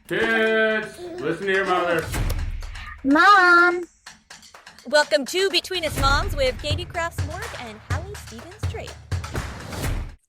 Kids, listen to your mother. Mom, Welcome to Between Us Moms with Katie Crafts-Morg and Hallie Stevens-Drake.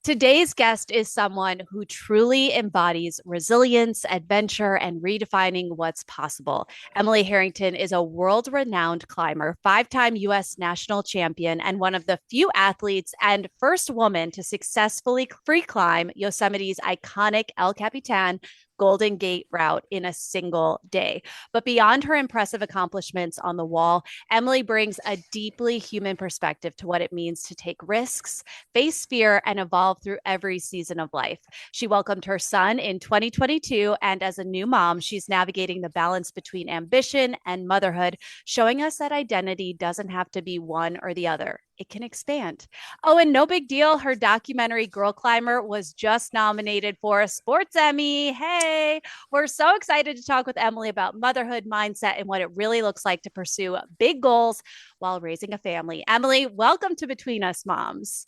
Today's guest is someone who truly embodies resilience, adventure, and redefining what's possible. Emily Harrington is a world-renowned climber, five-time U.S. national champion, and one of the few athletes and first woman to successfully free climb Yosemite's iconic El Capitan Golden Gate route in a single day. But beyond her impressive accomplishments on the wall, Emily brings a deeply human perspective to what it means to take risks, face fear, and evolve through every season of life. She welcomed her son in 2022, and as a new mom, she's navigating the balance between ambition and motherhood, showing us that identity doesn't have to be one or the other. It can expand. Oh, and no big deal. Her documentary, Girl Climber, was just nominated for a Sports Emmy. Hey, we're so excited to talk with Emily about motherhood mindset and what it really looks like to pursue big goals while raising a family. Emily, welcome to Between Us Moms.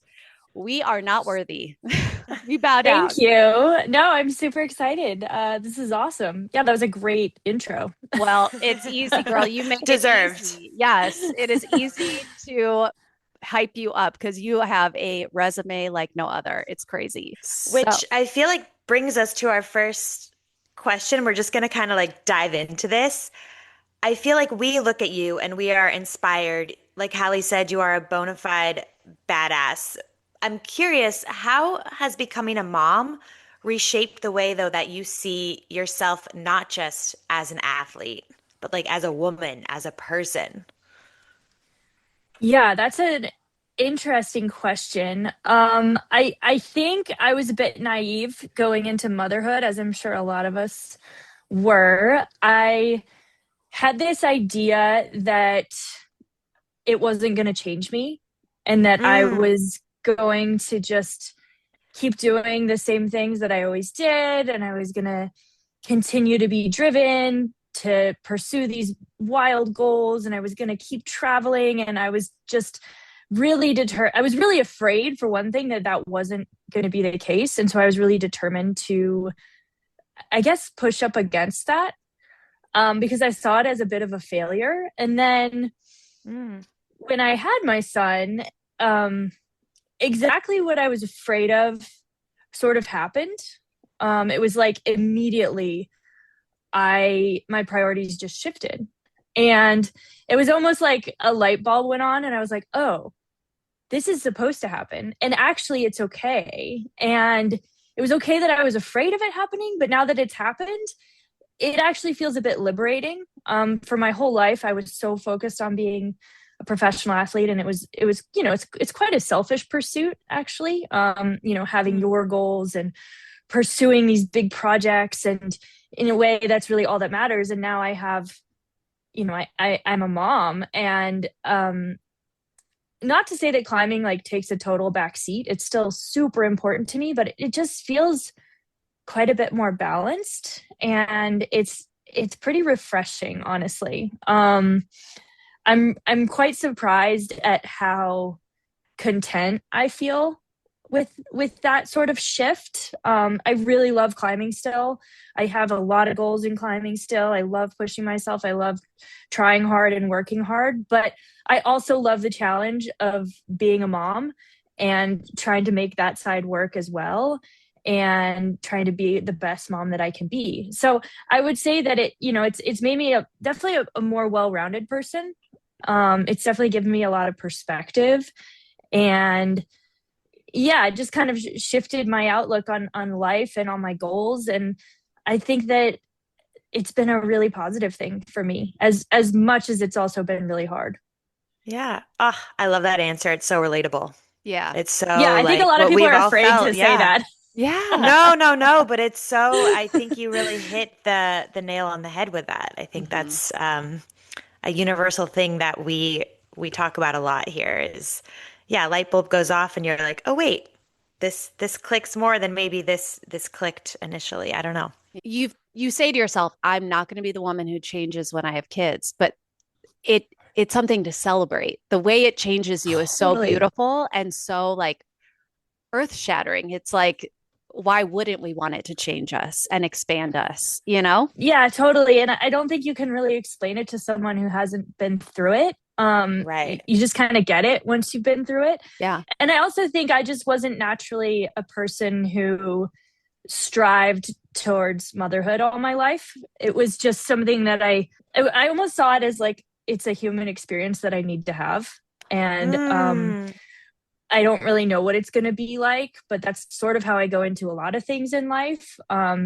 We are not worthy. We bow down. thank you. No, I'm super excited. This is awesome. Yeah, that was a great intro. Well, it's easy, girl. You make Deserved. it easy. Yes, it is easy to hype you up because you have a resume like no other. It's crazy. Which I feel like brings us to our first question. We're just going to kind of like dive into this. I feel like we look at you and we are inspired. Like Hallie said, you are a bona fide badass. I'm curious, how has becoming a mom reshaped the way, though, that you see yourself, not just as an athlete, but like as a woman, as a person? Yeah, that's an interesting question. I think I was a bit naive going into motherhood, as I'm sure a lot of us were. I had this idea that it wasn't going to change me and that I Mm. was going to just keep doing the same things that I always did, and I was going to continue to be driven to pursue these wild goals, and I was going to keep traveling, and I was just really determined. I was really afraid, for one thing, that that wasn't going to be the case, and so I was really determined to, I guess, push up against that, because I saw it as a bit of a failure. And then Mm. when I had my son, um, exactly what I was afraid of sort of happened. It was like immediately my priorities just shifted. And it was almost like a light bulb went on, and I was like, oh, this is supposed to happen. And actually, it's okay. And it was okay that I was afraid of it happening. But now that it's happened, it actually feels a bit liberating. For my whole life, I was so focused on being a professional athlete, and it's quite a selfish pursuit, actually. Having Mm. your goals and pursuing these big projects, and in a way, that's really all that matters. And now I have, I'm a mom, and not to say that climbing like takes a total back seat. It's still super important to me, but it just feels quite a bit more balanced, and it's pretty refreshing, honestly. I'm quite surprised at how content I feel with that sort of shift. I really love climbing still. I have a lot of goals in climbing still. I love pushing myself. I love trying hard and working hard, but I also love the challenge of being a mom and trying to make that side work as well, and trying to be the best mom that I can be. So I would say that it's made me definitely a more well-rounded person. It's definitely given me a lot of perspective, and yeah, it just kind of shifted my outlook on life and on my goals. And I think that it's been a really positive thing for me, as much as it's also been really hard. Yeah. Oh, I love that answer. It's so relatable. Yeah. It's Yeah, so I think a like lot of what people we've are all afraid felt. to say Yeah. that. Yeah. No, no, no, but it's so, I think you really hit the nail on the head with that. I think Mhm. that's a universal thing that we talk about a lot here is, yeah, light bulb goes off and you're like, oh wait, this clicks more than maybe this clicked initially. I don't know. You say to yourself, I'm not going to be the woman who changes when I have kids, but it's something to celebrate. The way it changes you is so Totally. beautiful and so like earth shattering. It's like, why wouldn't we want it to change us and expand us, you know? Yeah, totally. And I don't think you can really explain it to someone who hasn't been through it. Right. You just kind of get it once you've been through it. Yeah. And I also think I just wasn't naturally a person who strived towards motherhood all my life. It was just something that I almost saw it as like, it's a human experience that I need to have. And I don't really know what it's going to be like, but that's sort of how I go into a lot of things in life.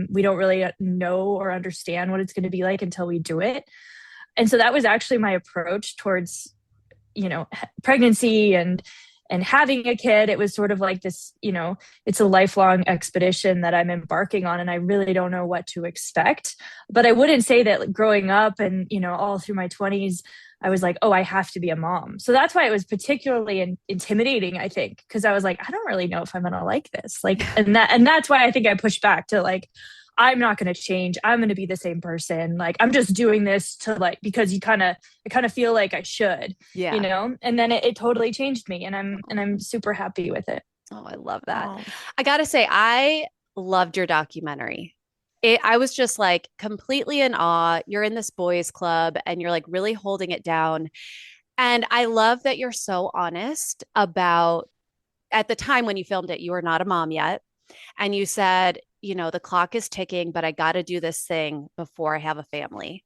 We don't really know or understand what it's going to be like until we do it. And so that was actually my approach towards, pregnancy and having a kid. It was sort of like this, it's a lifelong expedition that I'm embarking on, and I really don't know what to expect. But I wouldn't say that growing up and, all through my 20s, I was like, oh, I have to be a mom. So that's why it was particularly intimidating, I think, because I was like, I don't really know if I'm going to like this. And that's why I think I pushed back to like, I'm not going to change. I'm going to be the same person. Like, I'm just doing this because I kind of feel like I should, and then it totally changed me, and I'm super happy with it. Oh, I love that. Oh. I got to say, I loved your documentary. I was just like completely in awe. You're in this boys club and you're like really holding it down. And I love that you're so honest about, at the time when you filmed it, you were not a mom yet. And you said, the clock is ticking, but I got to do this thing before I have a family.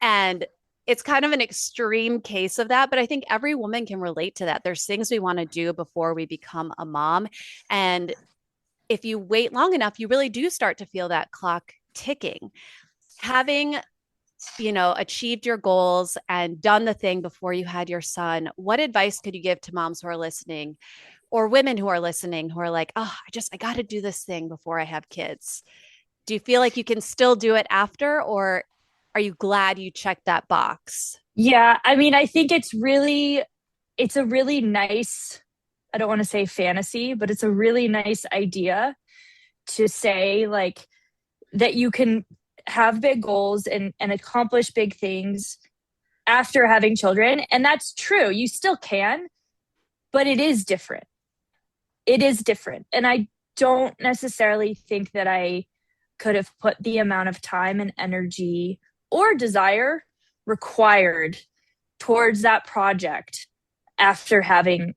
And it's kind of an extreme case of that, but I think every woman can relate to that. There's things we want to do before we become a mom. And if you wait long enough, you really do start to feel that clock ticking. Having, achieved your goals and done the thing before you had your son, what advice could you give to moms who are listening, or women who are listening who are like, oh, I got to do this thing before I have kids? Do you feel like you can still do it after, or are you glad you checked that box? Yeah. I mean, I think it's a really nice, I don't want to say fantasy, but it's a really nice idea to say like that you can have big goals and accomplish big things after having children. And that's true. You still can, but it is different. It is different. And I don't necessarily think that I could have put the amount of time and energy or desire required towards that project after having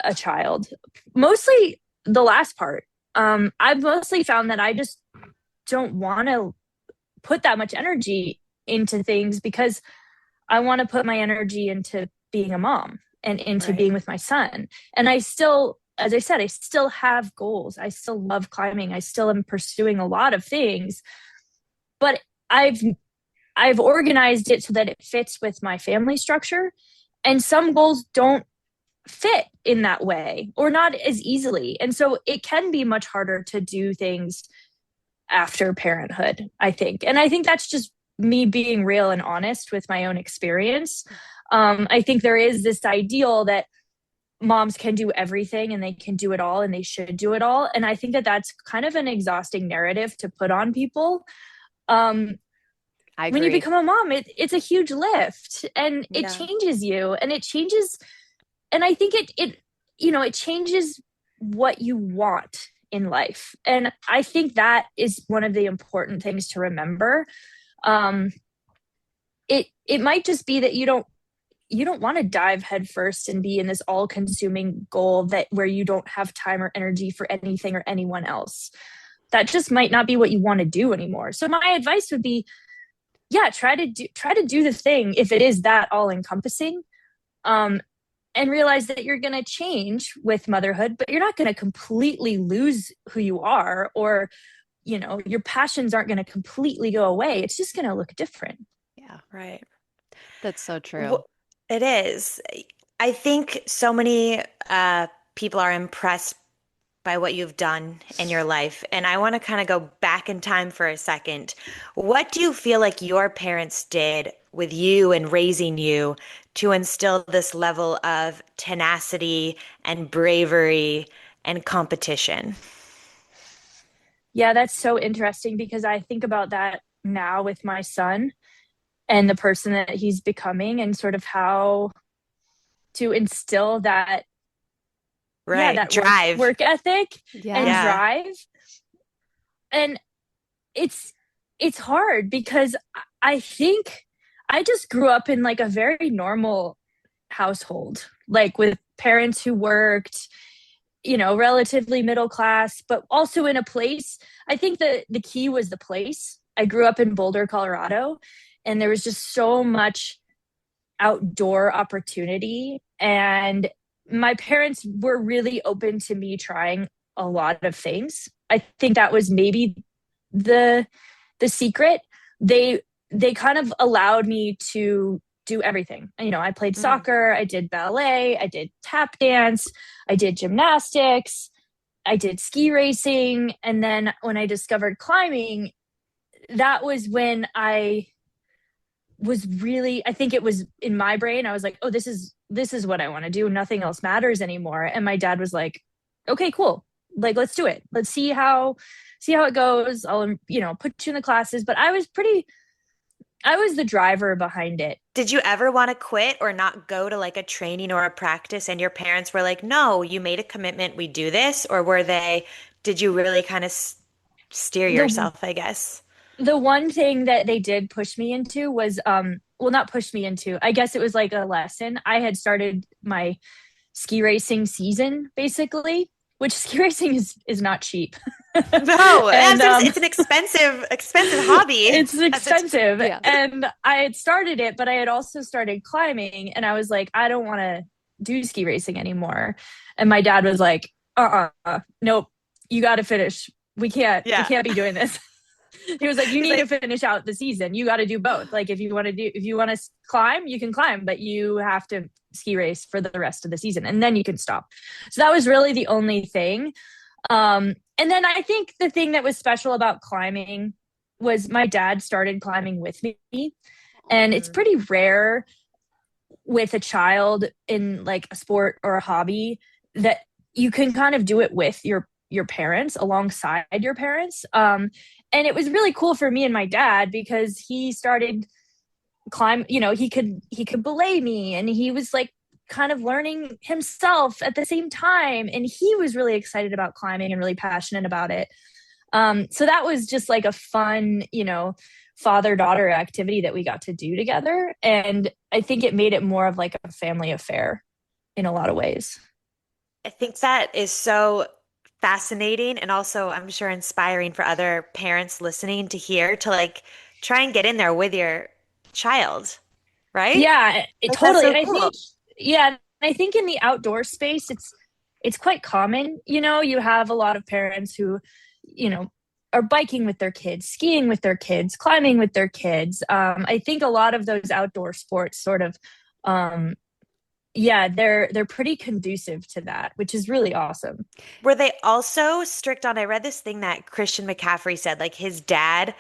a child. Mostly the last part. I've mostly found that I just don't want to put that much energy into things because I want to put my energy into being a mom and into being with my son. And I still, as I said, I still have goals. I still love climbing. I still am pursuing a lot of things, but I've organized it so that it fits with my family structure. And some goals don't fit in that way, or not as easily. And so it can be much harder to do things after parenthood, I think. And I think that's just me being real and honest with my own experience. I think there is this ideal that moms can do everything and they can do it all and they should do it all. And I think that that's kind of an exhausting narrative to put on people. When you become a mom, it's a huge lift, and it changes you, and it changes. And I think it changes what you want in life. And I think that is one of the important things to remember. It might just be that you don't want to dive headfirst and be in this all-consuming goal where you don't have time or energy for anything or anyone else. That just might not be what you want to do anymore. So my advice would be, try to do the thing if it is that all-encompassing. And realize that you're going to change with motherhood, but you're not going to completely lose who you are, or, your passions aren't going to completely go away. It's just going to look different. Yeah, right. That's so true. Well, it is. I think so many people are impressed by what you've done in your life. And I want to kind of go back in time for a second. What do you feel like your parents did with you and raising you to instill this level of tenacity and bravery and competition? Yeah, that's so interesting, because I think about that now with my son and the person that he's becoming, and sort of how to instill that that drive, work ethic and drive. and it's hard because I think I just grew up in like a very normal household, like with parents who worked, relatively middle class, but also in a place. I think the key was the place. I grew up in Boulder, Colorado, and there was just so much outdoor opportunity. And my parents were really open to me trying a lot of things. I think that was maybe the secret. They kind of allowed me to do everything. I played soccer, I did ballet, I did tap dance, I did gymnastics, I did ski racing. And then when I discovered climbing, that was when I think it was in my brain. I was like, oh, this is what I want to do. Nothing else matters anymore. And my dad was like, okay, cool. Like, let's do it. Let's see how it goes. I'll, put you in the classes. But I was the driver behind it. Did you ever want to quit or not go to like a training or a practice and your parents were like, no, you made a commitment, we do this? Or did you really kind of steer yourself, I guess? The one thing that they did push me into was, not push me into, I guess it was like a lesson. I had started my ski racing season, basically, which ski racing is not cheap. No, and, it's an expensive hobby. It's expensive. Yeah. And I had started it, but I had also started climbing, and I was like, I don't want to do ski racing anymore. And my dad was like, nope, you got to finish. We can't be doing this. He was like, you need to finish out the season. You got to do both. Like, if you want to climb, you can climb, but you have to ski race for the rest of the season, and then you can stop. So that was really the only thing. And then I think the thing that was special about climbing was my dad started climbing with me. And it's pretty rare with a child in like a sport or a hobby that you can kind of do it with your parents, alongside your parents. And it was really cool for me and my dad because he started climb, he could belay me, and he was like kind of learning himself at the same time. And he was really excited about climbing and really passionate about it. So that was just like a fun, father-daughter activity that we got to do together. And I think it made it more of like a family affair in a lot of ways. I think that is so fascinating and also I'm sure inspiring for other parents listening to hear, to like try and get in there with your child, right? Yeah, Like, totally. that's so cool. I think in the outdoor space, it's quite common. You have a lot of parents who, are biking with their kids, skiing with their kids, climbing with their kids. I think a lot of those outdoor sports sort of, they're pretty conducive to that, which is really awesome. Were they also strict on, I read this thing that Christian McCaffrey said, like his dad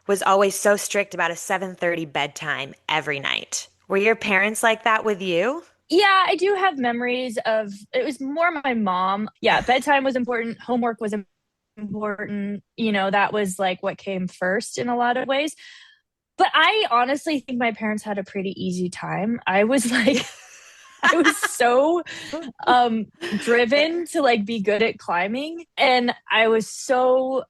was always so strict about a 7:30 bedtime every night. Were your parents like that with you? Yeah, I do have memories of, it was more my mom. Yeah, bedtime was important. Homework was important. That was like what came first in a lot of ways. But I honestly think my parents had a pretty easy time. I was so driven to like be good at climbing. And I was so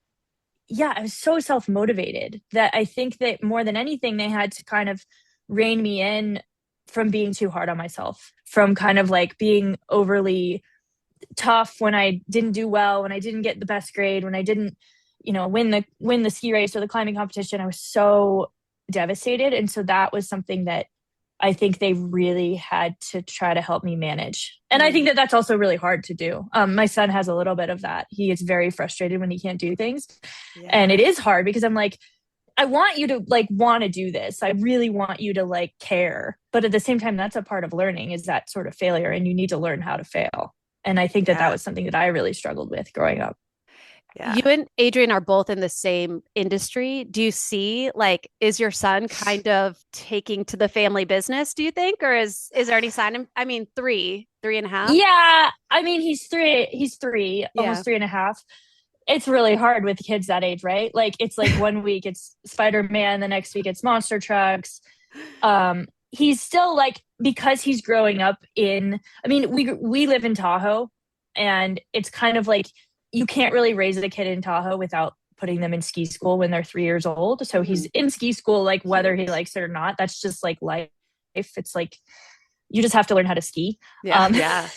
self-motivated that I think that more than anything, they had to kind of rein me in from being too hard on myself, from kind of like being overly tough when I didn't do well, when I didn't get the best grade, when I didn't, win the ski race or the climbing competition. I was so devastated. And so that was something that I think they really had to try to help me manage. And I think that that's also really hard to do. My son has a little bit of that. He is very frustrated when he can't do things. Yeah. And it is hard because I'm like, I want you to like want to do this. I really want you to like care. But at the same time, that's a part of learning, is that sort of failure, and you need to learn how to fail. And I think that was something that I really struggled with growing up. Yeah. You and Adrian are both in the same industry. Do you see, like, is your son kind of taking to the family business, do you think? Or is there any sign? I mean, three and a half. Yeah. I mean, he's three, almost 3.5. It's really hard with kids that age, right? Like, it's like 1 week it's Spider-Man, the next week it's monster trucks. He's still like, because he's growing up we live in Tahoe, and it's kind of like, you can't really raise a kid in Tahoe without putting them in ski school when they're 3 years old. So he's in ski school, like whether he likes it or not. That's just like life. It's like, you just have to learn how to ski. Yeah.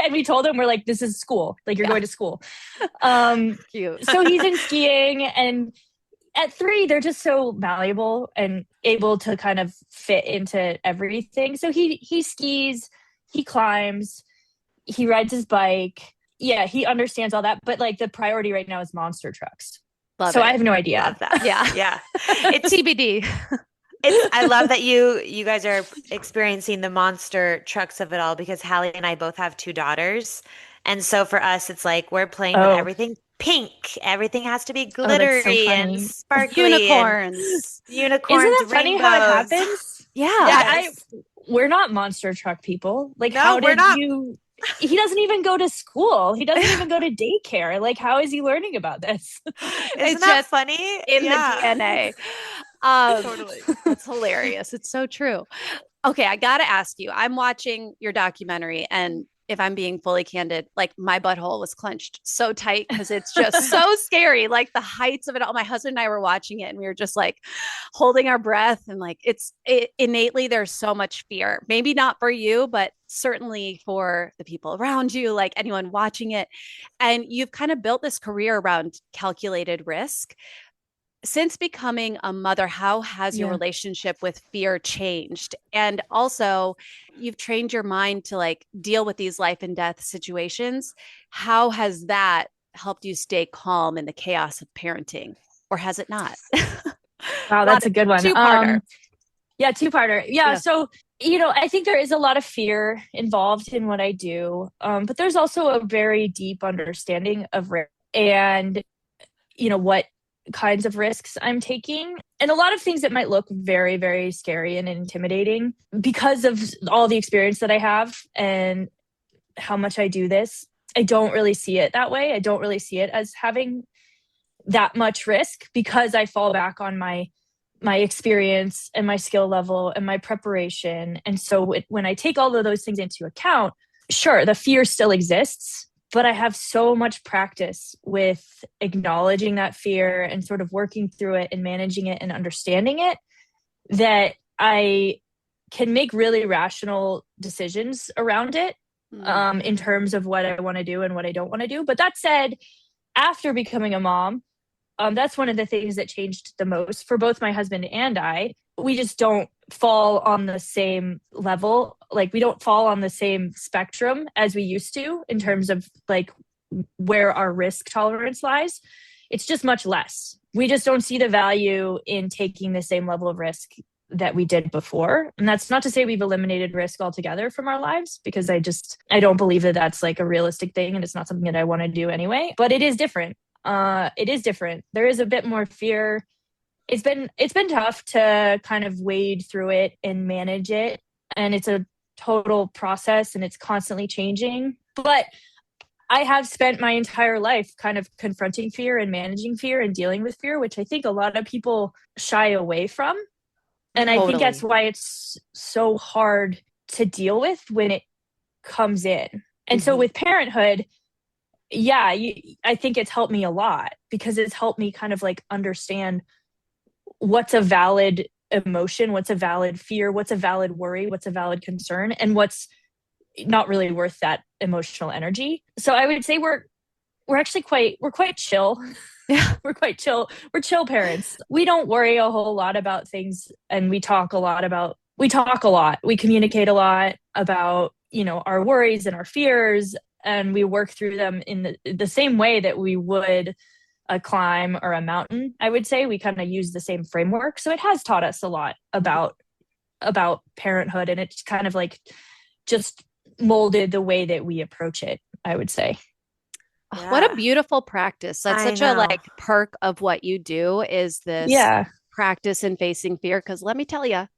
And we told him, we're like, this is school. Like, you're going to school. Cute. So he's in skiing, and at 3, they're just so malleable and able to kind of fit into everything. So he skis, he climbs, he rides his bike. Yeah, he understands all that. But like, the priority right now is monster trucks. Love so it. I have no idea. Love that. Yeah. Yeah. It's TBD. I love that you guys are experiencing the monster trucks of it all, because Hallie and I both have 2 daughters. And so for us, it's like we're playing with everything pink. Everything has to be glittery and sparkly. Unicorns. Unicorns. Isn't that funny how it rainbows. happens? Yeah. Yes. We're not monster truck people. Like, No, how we're did not. you? He doesn't even go to school. He doesn't even go to daycare. Like, how is he learning about this? Isn't that just funny? in the DNA. Totally. It's hilarious. It's so true. Okay, I got to ask you. I'm watching your documentary, and if I'm being fully candid, like, my butthole was clenched so tight because it's just so scary. Like, the heights of it all. My husband and I were watching it, and we were just like holding our breath, and like, innately, there's so much fear. Maybe not for you, but certainly for the people around you, like anyone watching it. And you've kind of built this career around calculated risk. Since becoming a mother, how has your relationship with fear changed? And also, you've trained your mind to like deal with these life and death situations. How has that helped you stay calm in the chaos of parenting, or has it not? Wow, that's a good one. Two-parter. Two-parter. Yeah. So, I think there is a lot of fear involved in what I do. But there's also a very deep understanding of risk and, what kinds of risks I'm taking, and a lot of things that might look very, very scary and intimidating because of all the experience that I have and how much I do this. I don't really see it that way. I don't really see it as having that much risk because I fall back on my experience and my skill level and my preparation. And so when I take all of those things into account, sure, the fear still exists, but I have so much practice with acknowledging that fear and sort of working through it and managing it and understanding it that I can make really rational decisions around it in terms of what I want to do and what I don't want to do. But that said, after becoming a mom, that's one of the things that changed the most for both my husband and I. We just don't fall on the same level. Like, we don't fall on the same spectrum as we used to in terms of like where our risk tolerance lies. It's just much less. We just don't see the value in taking the same level of risk that we did before. And that's not to say we've eliminated risk altogether from our lives, because I don't believe that that's like a realistic thing. And it's not something that I want to do anyway, but it is different. It is different. There is a bit more fear. It's been tough to kind of wade through it and manage it. And it's a total process and it's constantly changing. But I have spent my entire life kind of confronting fear and managing fear and dealing with fear, which I think a lot of people shy away from. And I think that's why it's so hard to deal with when it comes in. And so with parenthood, I think it's helped me a lot because it's helped me kind of like understand what's a valid emotion, what's a valid fear, what's a valid worry, what's a valid concern, and what's not really worth that emotional energy. So I would say we're quite chill. Yeah, we're quite chill. We're chill parents. We don't worry a whole lot about things, and we talk a lot. We communicate a lot about, our worries and our fears, and we work through them in the same way that we would a climb or a mountain. I would say we kind of use the same framework. So it has taught us a lot about parenthood, and it's kind of like just molded the way that we approach it, I would say. Yeah. What a beautiful practice. That's such a like perk of what you do is this practice in facing fear. Because let me tell you,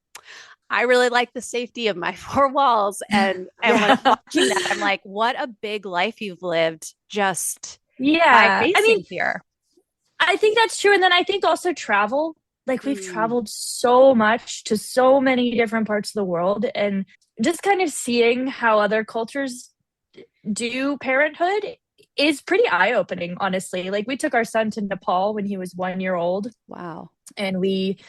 I really like the safety of my 4 walls. And when I'm watching that, I'm like, what a big life you've lived just by facing fear. I think that's true. And then I think also travel, like we've traveled so much to so many different parts of the world, and just kind of seeing how other cultures do parenthood is pretty eye-opening, honestly. Like we took our son to Nepal when he was 1 year old. Wow. And we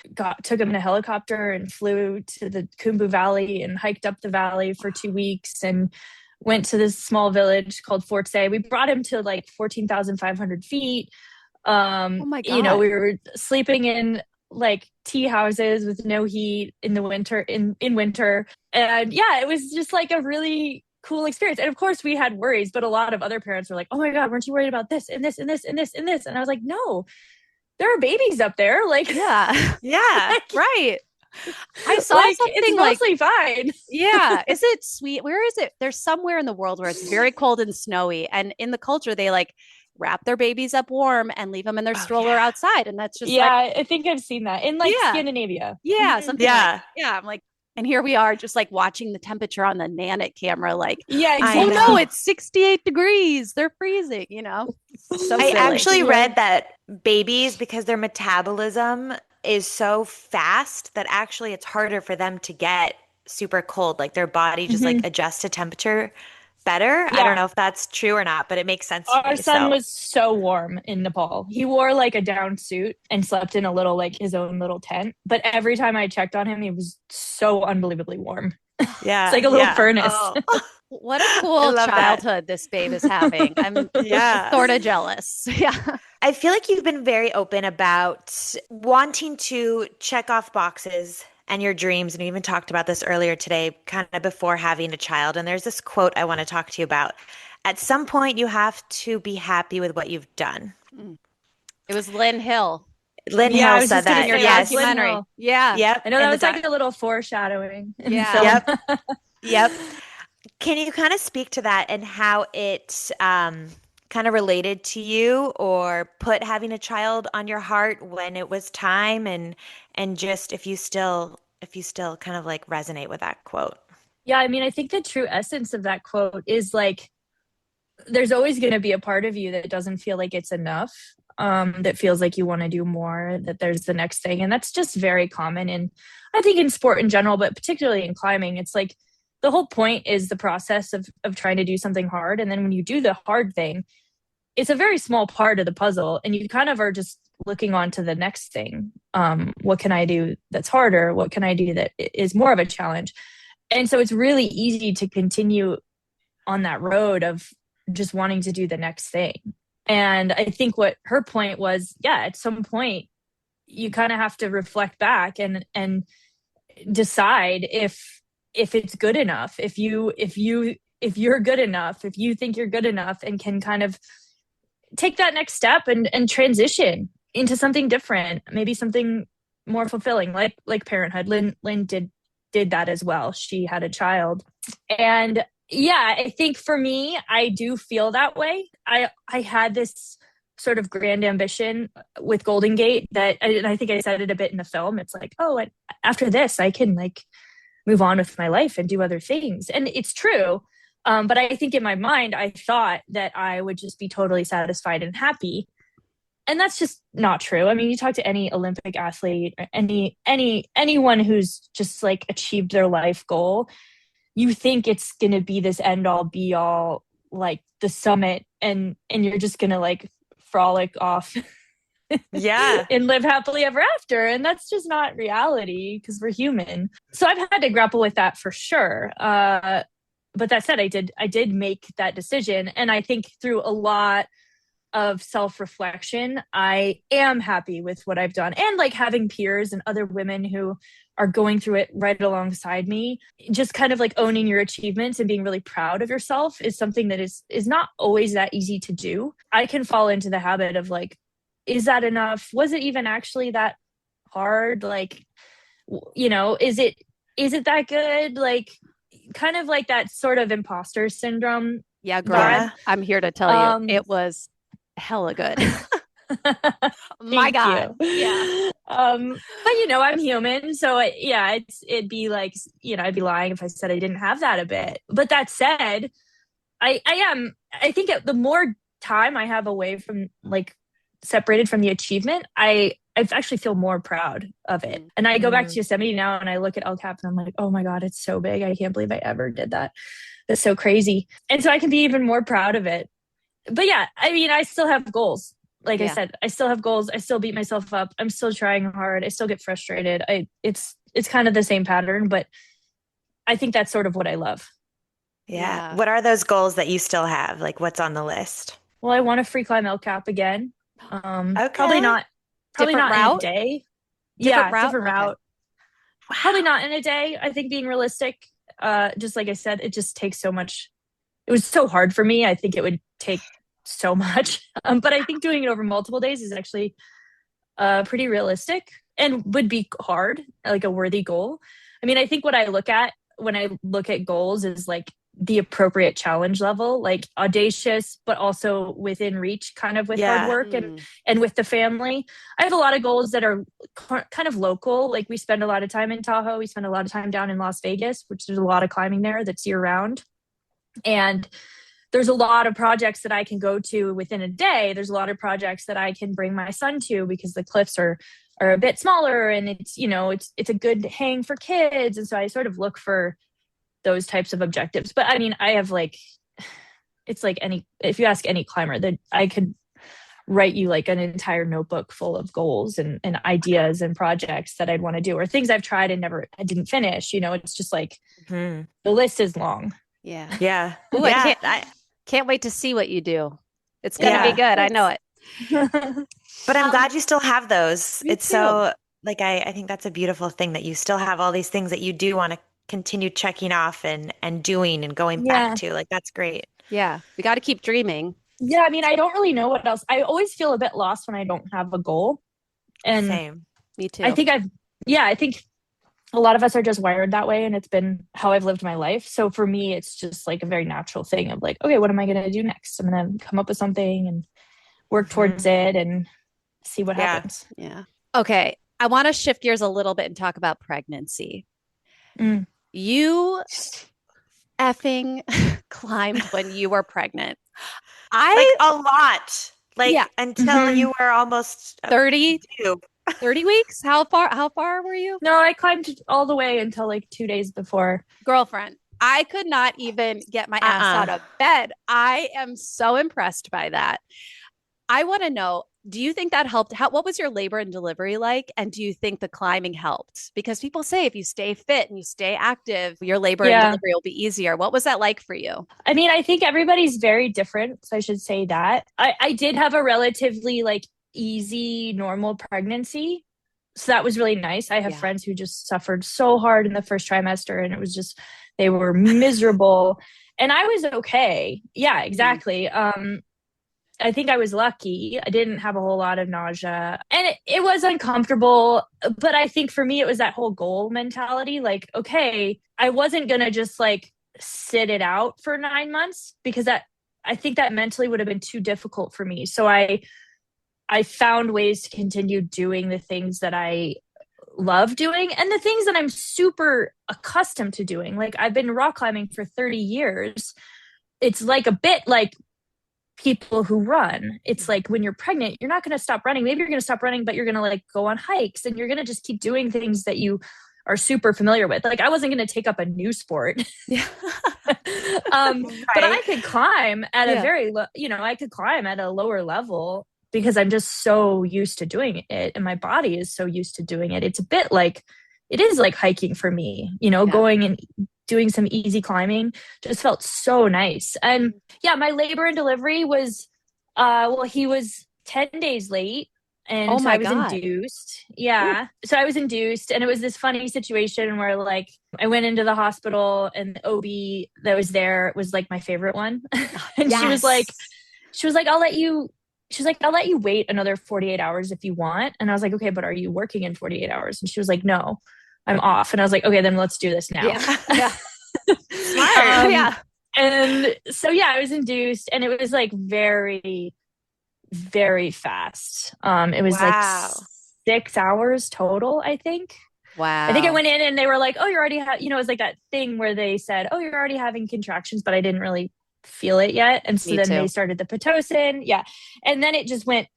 took him in a helicopter and flew to the Khumbu Valley and hiked up the valley for 2 weeks and went to this small village called Fort Say. We brought him to like 14,500 feet. Oh my God. You know, we were sleeping in like tea houses with no heat in the winter, in winter. And yeah, it was just like a really cool experience. And of course we had worries, but a lot of other parents were like, oh my God, weren't you worried about this and this and this and this and this? And I was like, no, there are babies up there. Like, yeah. like, Right. I saw like, something it's mostly fine. Yeah. Is it sweet? Where is it? There's somewhere in the world where it's very cold and snowy. And in the culture, they like wrap their babies up warm and leave them in their stroller outside. And that's just I think I've seen that in like Scandinavia. Something I'm like, and here we are just like watching the temperature on the Nanit camera. Like, exactly. Oh no, it's 68 degrees. They're freezing, you know? So I silly. actually read that babies, because their metabolism is so fast, that actually it's harder for them to get super cold. Like their body just like adjusts to temperature better. I don't know if that's true or not, but it makes sense to me. Our son was so warm in Nepal. He wore like a down suit and slept in a little, like his own little tent. But every time I checked on him, he was so unbelievably warm. Yeah. It's like a little furnace. Oh. What a cool childhood this babe is having. I'm sort of jealous. Yeah. I feel like you've been very open about wanting to check off boxes and your dreams. And we even talked about this earlier today, kind of before having a child. And there's this quote I want to talk to you about. At some point, you have to be happy with what you've done. It was Lynn Hill. Lynn Hill said that. Yes. Documentary. Yeah. Yep. I know that was like a little foreshadowing. Yeah. Yep. Can you kind of speak to that and how it kind of related to you, or put having a child on your heart when it was time, and just if you still kind of like resonate with that quote? Yeah, I mean, I think the true essence of that quote is like, there's always going to be a part of you that doesn't feel like it's enough, that feels like you want to do more, that there's the next thing. And that's just very common. And I think in sport in general, but particularly in climbing, it's like the whole point is the process of trying to do something hard. And then when you do the hard thing, it's a very small part of the puzzle, and you kind of are just looking on to the next thing. What can I do that's harder? What can I do that is more of a challenge? And so it's really easy to continue on that road of just wanting to do the next thing. And I think what her point was, at some point you kind of have to reflect back and decide if it's good enough, if you're good enough, if you think you're good enough and can kind of take that next step and transition into something different, maybe something more fulfilling, like parenthood. Lynn did that as well. She had a child. And I think for me, I do feel that way. I had this sort of grand ambition with Golden Gate and I think I said it a bit in the film. It's like, after this, I can like move on with my life and do other things. And it's true. But I think in my mind, I thought that I would just be totally satisfied and happy. And that's just not true. I mean, you talk to any Olympic athlete, or anyone who's just like achieved their life goal, you think it's going to be this end all be all, like the summit, and you're just going to like frolic off and live happily ever after. And that's just not reality, because we're human. So I've had to grapple with that for sure. But that said, I did make that decision. And I think through a lot of self-reflection, I am happy with what I've done. And like having peers and other women who are going through it right alongside me, just kind of like owning your achievements and being really proud of yourself is something that is not always that easy to do. I can fall into the habit of like, is that enough? Was it even actually that hard? Like, is it that good? Like, kind of like that sort of imposter syndrome. Yeah, girl, I'm here to tell you, it was hella good. My God. Yeah. But I'm human. So it'd be like, I'd be lying if I said I didn't have that a bit. But that said, I think the more time I have away from, like, separated from the achievement, I actually feel more proud of it. And I go back to Yosemite now and I look at El Cap and I'm like, oh my God, it's so big. I can't believe I ever did that. That's so crazy. And so I can be even more proud of it. but yeah, I mean, I still have goals. Like I Yeah. said, I still have goals. I still beat myself up. I'm still trying hard. I still get frustrated. It's kind of the same pattern, but I think that's sort of what I love. Yeah. Yeah. What are those goals that you still have? Like what's on the list? Well, I want to free climb El Cap again. Probably Okay. not, Different in a route? day. Different Yeah, route? different Okay. route. Probably Wow. not in a day. I think being realistic, just like I said, it just takes so much. It was so hard for me. I think it would take so much. But I think doing it over multiple days is actually pretty realistic and would be hard, like a worthy goal. I mean, I think what I look at when I look at goals is like the appropriate challenge level, like audacious, but also within reach, kind of with hard Yeah. work and with the family. I have a lot of goals that are kind of local. Like we spend a lot of time in Tahoe. We spend a lot of time down in Las Vegas, which there's a lot of climbing there that's year round. And there's a lot of projects that I can go to within a day. There's a lot of projects that I can bring my son to because the cliffs are a bit smaller and it's, it's a good hang for kids. And so I sort of look for those types of objectives. But I mean, I have like, it's like if you ask any climber, that I could write you like an entire notebook full of goals and ideas and projects that I'd want to do, or things I've tried and I didn't finish. It's just like the list is long. Yeah. Yeah. Ooh, Yeah. can't wait to see what you do. It's going to be Yeah. good. I know it. But I'm glad you still have those. Me It's too. so like I think that's a beautiful thing that you still have all these things that you do want to continue checking off and doing and going back Yeah. to. Like that's great. Yeah. We got to keep dreaming. Yeah, I mean, I don't really know what else. I always feel a bit lost when I don't have a goal. And Same. Me too. I think I think a lot of us are just wired that way. And it's been how I've lived my life. So for me, it's just like a very natural thing of like, okay, what am I going to do next? I'm going to come up with something and work towards it and see what happens. Yeah. Okay. I want to shift gears a little bit and talk about pregnancy. Mm. You effing climbed when you were pregnant. Like a lot. Like Yeah. until you were almost 30 2. 30 weeks? How far were you? No, I climbed all the way until like 2 days before. Girlfriend, I could not even get my ass out of bed. I am so impressed by that. I want to know, do you think that helped? What was your labor and delivery like? And do you think the climbing helped? Because people say if you stay fit and you stay active, your labor and delivery will be easier. What was that like for you? I mean, I think everybody's very different. So I should say that. I did have a relatively like easy, normal pregnancy. So that was really nice. I have friends who just suffered so hard in the first trimester and it was just, they were miserable. And I was okay. Yeah, exactly. I think I was lucky. I didn't have a whole lot of nausea and it was uncomfortable. But I think for me, it was that whole goal mentality. Like, okay, I wasn't going to just like sit it out for 9 months because I think that mentally would have been too difficult for me. So I found ways to continue doing the things that I love doing and the things that I'm super accustomed to doing. Like I've been rock climbing for 30 years. It's like a bit like people who run. It's like when you're pregnant, you're not going to stop running. Maybe you're going to stop running, but you're going to like go on hikes and you're going to just keep doing things that you are super familiar with. Like I wasn't going to take up a new sport. Yeah. But I could climb at a very low, I could climb at a lower level because I'm just so used to doing it and my body is so used to doing it. It's a bit like, it is like hiking for me, going and doing some easy climbing just felt so nice. And my labor and delivery was, he was 10 days late. And so I was induced. Yeah. Ooh. So I was induced and it was this funny situation where like I went into the hospital and the OB that was there was like my favorite one. And she was like, I'll let you wait another 48 hours if you want. And I was like, okay, but are you working in 48 hours? And she was like, no, I'm off. And I was like, okay, then let's do this now. Yeah. Smart. And so, I was induced and it was like very, very fast. It was like 6 hours total, I think. Wow. I think I went in and they were like, oh, you're already, it was like that thing where they said, oh, you're already having contractions, but I didn't really feel it yet. And so they started the Pitocin. Yeah. And then it just went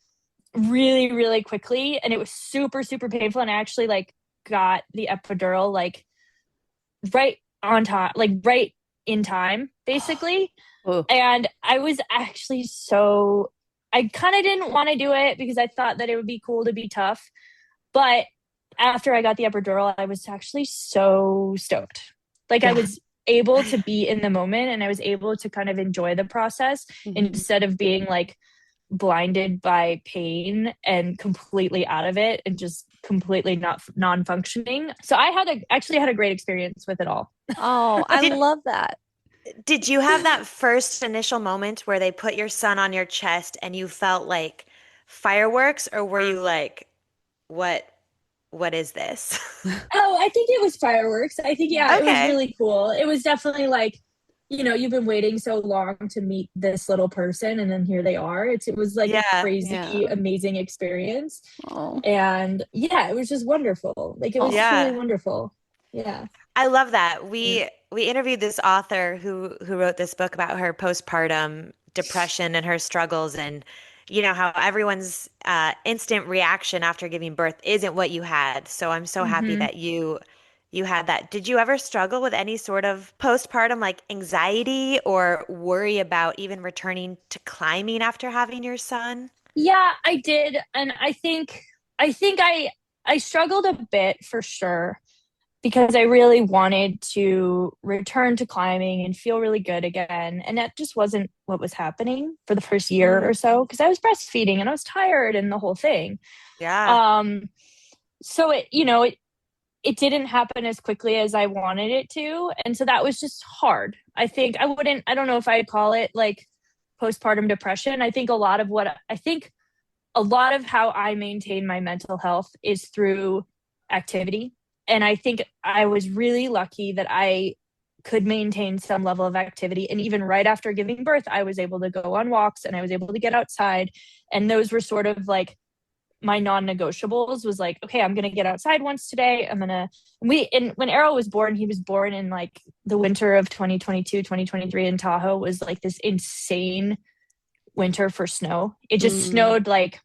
really, really quickly and it was super, super painful. And I actually like got the epidural like right on top, like right in time, basically. Ooh. And I was actually I kind of didn't want to do it because I thought that it would be cool to be tough. But after I got the epidural, I was actually so stoked. Like, I was able to be in the moment, and I was able to kind of enjoy the process instead of being like blinded by pain and completely out of it and just completely not non-functioning. So I actually had a great experience with it all. Oh, I love that. Did you have that first initial moment where they put your son on your chest and you felt like fireworks, or were you like, what is this? Oh, I think it was fireworks. I think, yeah, it was Okay. really cool. It was definitely like, you've been waiting so long to meet this little person, and then here they are. It was like a crazy, amazing experience. Oh. And yeah, it was just wonderful. Like, it was truly wonderful. Yeah. I love that. We interviewed this author who wrote this book about her postpartum depression and her struggles, and how everyone's instant reaction after giving birth isn't what you had. So I'm so happy that you had that. Did you ever struggle with any sort of postpartum like anxiety or worry about even returning to climbing after having your son? Yeah, I did. And I struggled a bit for sure, because I really wanted to return to climbing and feel really good again. And that just wasn't what was happening for the first year or so, because I was breastfeeding and I was tired and the whole thing. Yeah. So it didn't happen as quickly as I wanted it to. And so that was just hard. I don't know if I'd call it like postpartum depression. I think a lot of how I maintain my mental health is through activity. And I think I was really lucky that I could maintain some level of activity. And even right after giving birth, I was able to go on walks and I was able to get outside. And those were sort of like my non-negotiables. Was like, okay, I'm going to get outside once today. When Errol was born, he was born in like the winter of 2022, 2023 in Tahoe. Was like this insane winter for snow. It just snowed like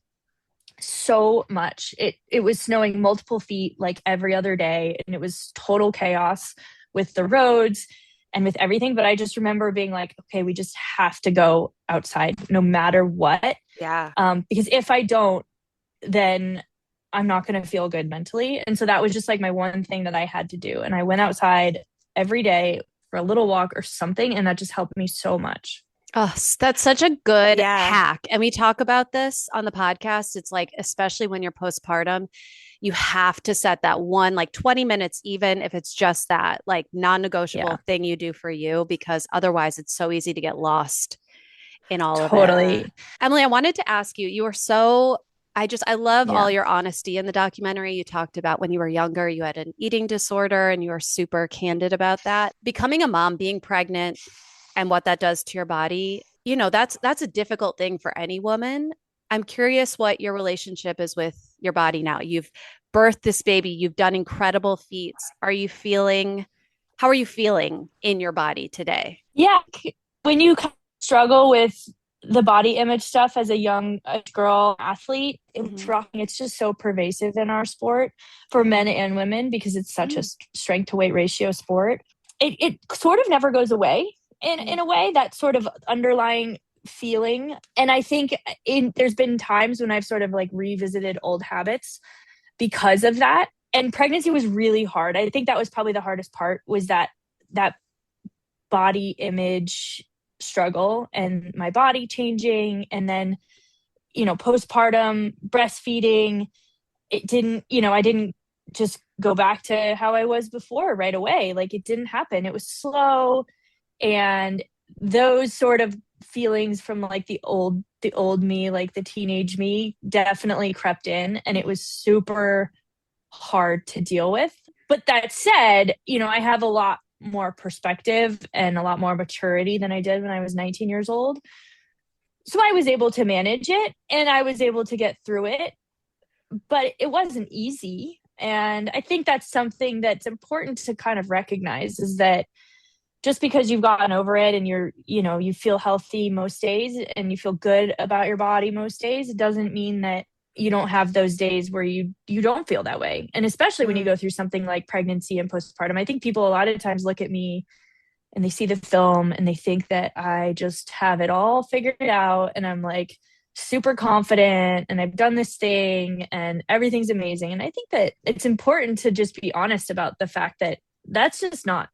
so much. It was snowing multiple feet like every other day, and it was total chaos with the roads and with everything. But I just remember being like, okay, we just have to go outside no matter what. Yeah. Because if I don't, then I'm not going to feel good mentally. And so that was just like my one thing that I had to do. And I went outside every day for a little walk or something, and that just helped me so much. Oh, that's such a good hack. And we talk about this on the podcast. It's like, especially when you're postpartum, you have to set that one, like 20 minutes, even if it's just that like non-negotiable thing you do for you, because otherwise it's so easy to get lost in all of it. Totally. Emily, I wanted to ask you, I love all your honesty in the documentary. You talked about when you were younger, you had an eating disorder, and you were super candid about that. Becoming a mom, being pregnant, and what that does to your body, that's a difficult thing for any woman. I'm curious what your relationship is with your body now. You've birthed this baby, you've done incredible feats. How are you feeling in your body today? Yeah. When you struggle with the body image stuff as a young girl athlete, it's just so pervasive in our sport for men and women, because it's such a strength to weight ratio sport. It sort of never goes away. In a way, that sort of underlying feeling. And I think there's been times when I've sort of like revisited old habits because of that. And pregnancy was really hard. I think that was probably the hardest part, was that body image struggle and my body changing. And then, postpartum breastfeeding, I didn't just go back to how I was before right away. Like, it didn't happen. It was slow. And those sort of feelings from like the old me, like the teenage me, definitely crept in, and it was super hard to deal with. But that said, I have a lot more perspective and a lot more maturity than I did when I was 19 years old. So I was able to manage it and I was able to get through it, but it wasn't easy. And I think that's something that's important to kind of recognize, is that just because you've gotten over it and you feel healthy most days and you feel good about your body most days, it doesn't mean that you don't have those days where you don't feel that way. And especially when you go through something like pregnancy and postpartum, I think people a lot of times look at me and they see the film and they think that I just have it all figured out and I'm like super confident and I've done this thing and everything's amazing. And I think that it's important to just be honest about the fact that that's just not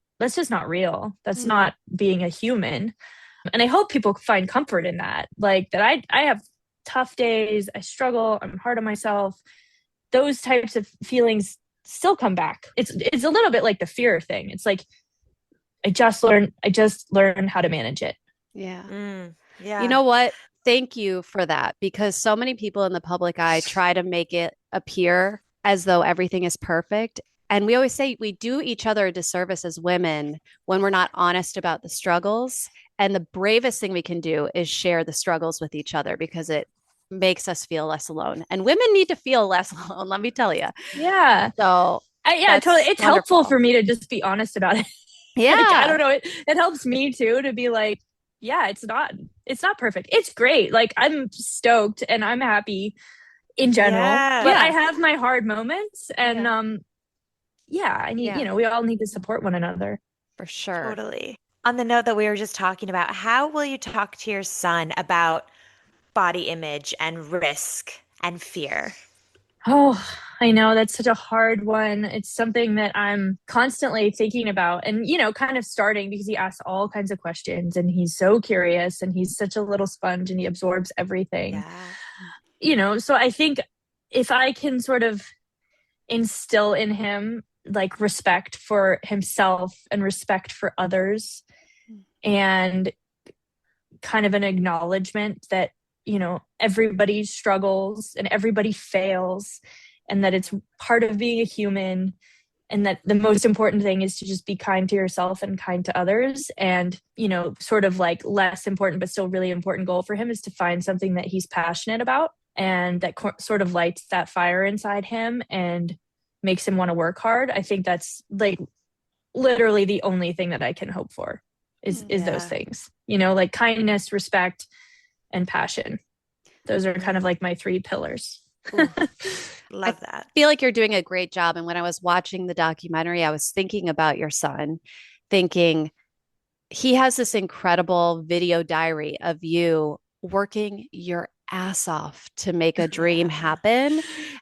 real. That's not being a human. And I hope people find comfort in that. Like that I have tough days, I struggle, I'm hard on myself. Those types of feelings still come back. It's a little bit like the fear thing. It's like I just learned how to manage it. Yeah. Yeah. You know what? Thank you for that, because so many people in the public eye try to make it appear as though everything is perfect. And we always say we do each other a disservice as women when we're not honest about the struggles. And the bravest thing we can do is share the struggles with each other because it makes us feel less alone. And women need to feel less alone, let me tell you. Yeah. So yeah, totally. It's wonderful. helpful for me to just be honest about it. Yeah. Like, I don't know. It helps me too to be like, yeah, it's not perfect. It's great. Like I'm stoked and I'm happy in general, but I have my hard moments and, I need, we all need to support one another. For sure. Totally. On the note that we were just talking about, how will you talk to your son about body image and risk and fear? Oh, I know that's such a hard one. It's something that I'm constantly thinking about and, kind of starting because he asks all kinds of questions and he's so curious and he's such a little sponge and he absorbs everything. Yeah. So I think if I can sort of instill in him like respect for himself and respect for others and kind of an acknowledgement that everybody struggles and everybody fails and that it's part of being a human and that the most important thing is to just be kind to yourself and kind to others. And, sort of like less important, but still really important goal for him is to find something that he's passionate about and that sort of lights that fire inside him and makes him want to work hard. I think that's like literally the only thing that I can hope for is those things, like kindness, respect, and passion. Those are kind of like my 3 pillars. Love that. I feel like you're doing a great job. And when I was watching the documentary, I was thinking about your son, thinking he has this incredible video diary of you working your ass off to make a dream happen.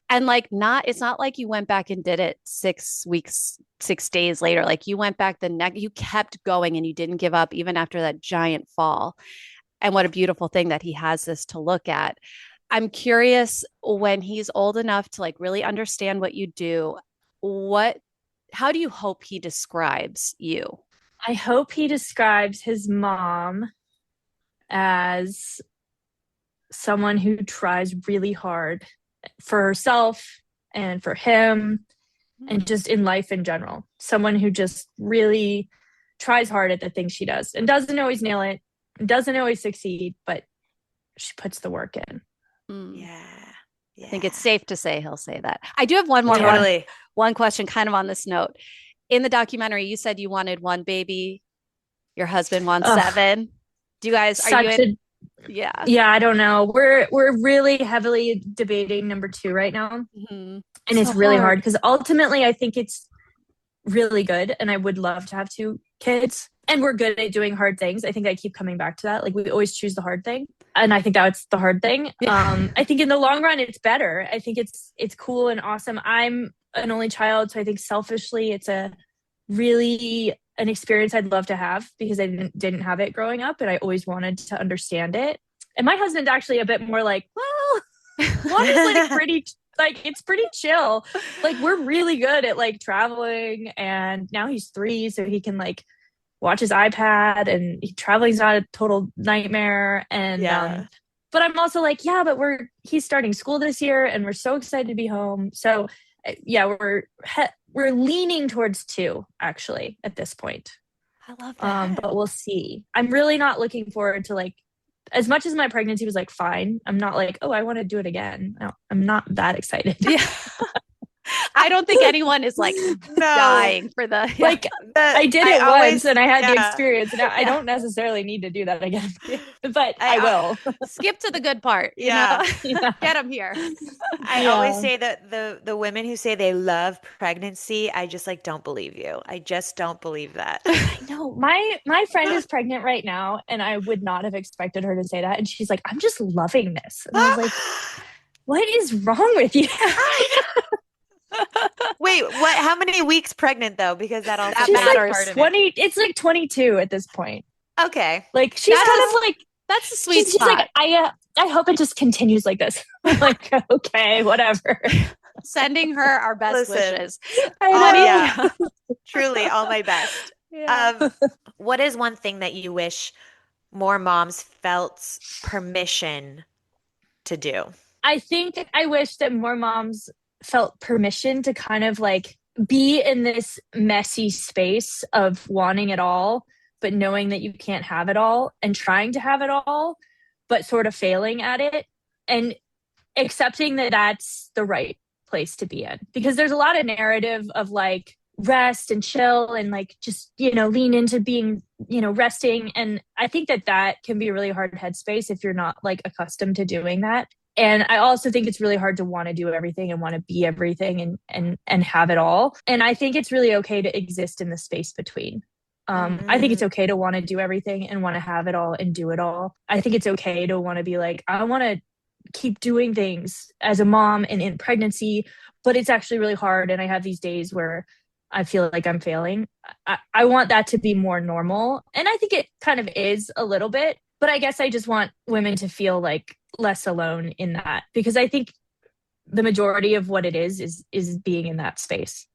And it's not like you went back and did it 6 weeks, 6 days later. Like you went back you kept going and you didn't give up even after that giant fall. And what a beautiful thing that he has this to look at. I'm curious when he's old enough to like really understand what you do, how do you hope he describes you? I hope he describes his mom as someone who tries really hard for herself and for him and just in life in general. Someone who just really tries hard at the things she does and doesn't always nail it, doesn't always succeed, but she puts the work in. Yeah. I think it's safe to say he'll say that. I do have one more one question kind of on this note. In the documentary, you said you wanted 1 baby. Your husband wants 7. Do you guys, yeah, I don't know. We're really heavily debating number 2 right now. And it's really hard because ultimately I think it's really good and I would love to have 2 kids and we're good at doing hard things. I think I keep coming back to that. Like we always choose the hard thing. And I think that's the hard thing. I think in the long run, it's better. I think it's cool and awesome. I'm an only child. So I think selfishly, it's an experience I'd love to have because I didn't have it growing up and I always wanted to understand it. And my husband's actually a bit more like, well, 1 is like pretty, like it's pretty chill. Like we're really good at like traveling and now he's 3. So he can like watch his iPad and traveling's not a total nightmare. And, but I'm also like, but he's starting school this year and we're so excited to be home. So we're leaning towards 2 actually at this point. I love that. But we'll see. I'm really not looking forward to like, as much as my pregnancy was like fine, I'm not like, oh, I want to do it again. No, I'm not that excited. I don't think anyone is like dying for the Like I did it once and I had the yeah. experience. Now I don't necessarily need to do that again, but I- I will. skip to the good part. You Yeah. know, Yeah. get them here. I always say that the women who say they love pregnancy, I just like don't believe you. I just don't believe that. I know my friend is pregnant right now, and I would not have expected her to say that. And she's like, "I'm just loving this," and I was like, "What is wrong with you?" Wait, what? How many weeks pregnant though? Because that also That She's plays matters. part like of 20. It's like 22 at this point. it. Okay. Like she's That kind is- of like That's the sweet she's spot. like, I hope it just continues like this. I'm like, okay, whatever. Sending her our best Listen. wishes. I Oh, know. yeah. Truly, all my best. Yeah. What is one thing that you wish more moms felt permission to do? I think I wish that more moms felt permission to kind of like be in this messy space of wanting it all, but knowing that you can't have it all and trying to have it all, but sort of failing at it and accepting that that's the right place to be in. Because there's a lot of narrative of like rest and chill and like just, lean into being, resting. And I think that that can be a really hard headspace if you're not like accustomed to doing that. And I also think it's really hard to want to do everything and want to be everything and have it all. And I think it's really okay to exist in the space between. I think it's okay to want to do everything and want to have it all and do it all. I think it's okay to want to be like, I want to keep doing things as a mom and in pregnancy, but it's actually really hard. And I have these days where I feel like I'm failing. I want that to be more normal. And I think it kind of is a little bit, but I guess I just want women to feel like less alone in that, because I think the majority of what it is being in that space.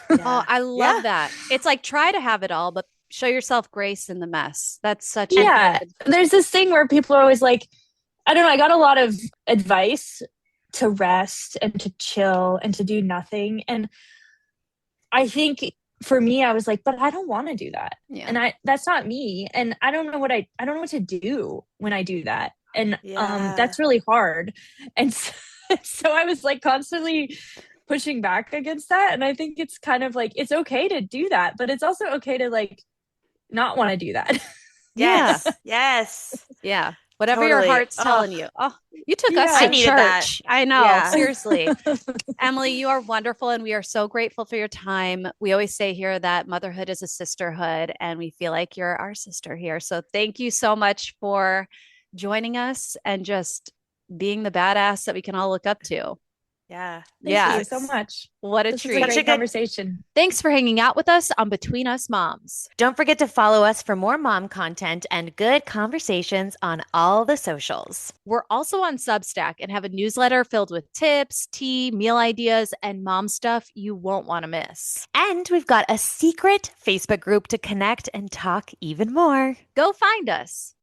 Oh, I love that. It's like try to have it all, but show yourself grace in the mess. That's such There's this thing where people are always like, I don't know, I got a lot of advice to rest and to chill and to do nothing. And I think for me, I was like, but I don't want to do that. Yeah. And that's not me. And I don't know what to do when I do that. And that's really hard. And so I was like constantly pushing back against that. And I think it's kind of like, it's okay to do that, but it's also okay to like not want to do that. Yes. Yes. Yeah. Whatever Totally. your heart's telling you. Oh, you took us I to needed church. that. I know. Yeah. Seriously. Emily, you are wonderful. And we are so grateful for your time. We always say here that motherhood is a sisterhood, and we feel like you're our sister here. So thank you so much for joining us and just being the badass that we can all look up to. Yeah. Thank you so much. What a This treat. was a great conversation. Thanks for hanging out with us on Between Us Moms. Don't forget to follow us for more mom content and good conversations on all the socials. We're also on Substack and have a newsletter filled with tips, tea, meal ideas, and mom stuff you won't want to miss. And we've got a secret Facebook group to connect and talk even more. Go find us.